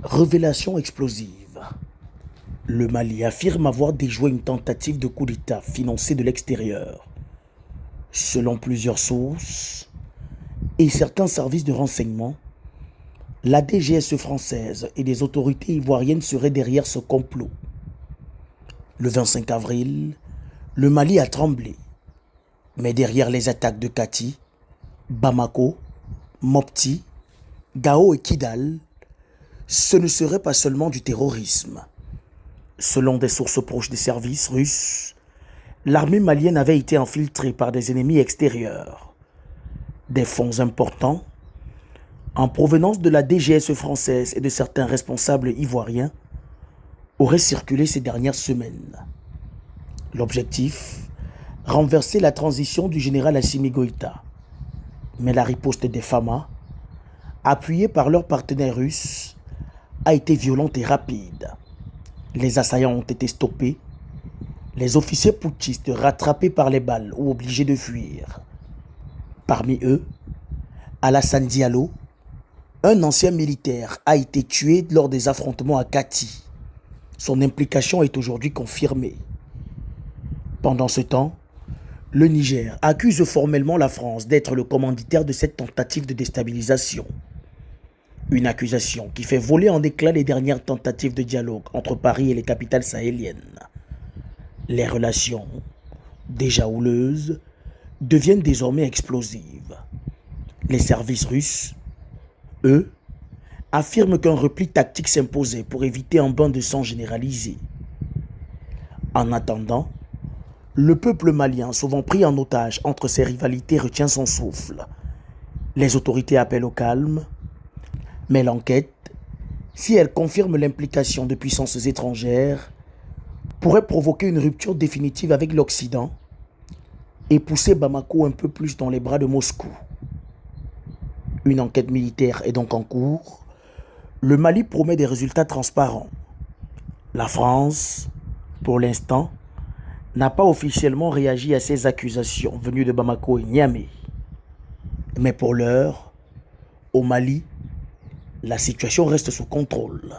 Révélation explosive. Le Mali affirme avoir déjoué une tentative de coup d'État financée de l'extérieur. Selon plusieurs sources et certains services de renseignement, la DGSE française et les autorités ivoiriennes seraient derrière ce complot. Le 25 avril, le Mali a tremblé. Mais derrière les attaques de Kati, Bamako, Mopti, Gao et Kidal, ce ne serait pas seulement du terrorisme. Selon des sources proches des services russes, l'armée malienne avait été infiltrée par des ennemis extérieurs. Des fonds importants, en provenance de la DGSE française et de certains responsables ivoiriens, auraient circulé ces dernières semaines. L'objectif, renverser la transition du général Assimi Goïta. Mais la riposte des FAMA, appuyée par leurs partenaires russes, a été violente et rapide. Les assaillants ont été stoppés, les officiers putschistes rattrapés par les balles ou obligés de fuir. Parmi eux, Alassane Diallo, un ancien militaire, a été tué lors des affrontements à Kati. Son implication est aujourd'hui confirmée. Pendant ce temps, le Niger accuse formellement la France d'être le commanditaire de cette tentative de déstabilisation. Une accusation qui fait voler en éclats les dernières tentatives de dialogue entre Paris et les capitales sahéliennes. Les relations, déjà houleuses, deviennent désormais explosives. Les services russes, eux, affirment qu'un repli tactique s'imposait pour éviter un bain de sang généralisé. En attendant, le peuple malien, souvent pris en otage entre ces rivalités, retient son souffle. Les autorités appellent au calme, mais l'enquête, si elle confirme l'implication de puissances étrangères, pourrait provoquer une rupture définitive avec l'Occident et pousser Bamako un peu plus dans les bras de Moscou. Une enquête militaire est donc en cours. Le Mali promet des résultats transparents. La France, pour l'instant, n'a pas officiellement réagi à ces accusations venues de Bamako et Niamey. Mais pour l'heure, au Mali, la situation reste sous contrôle.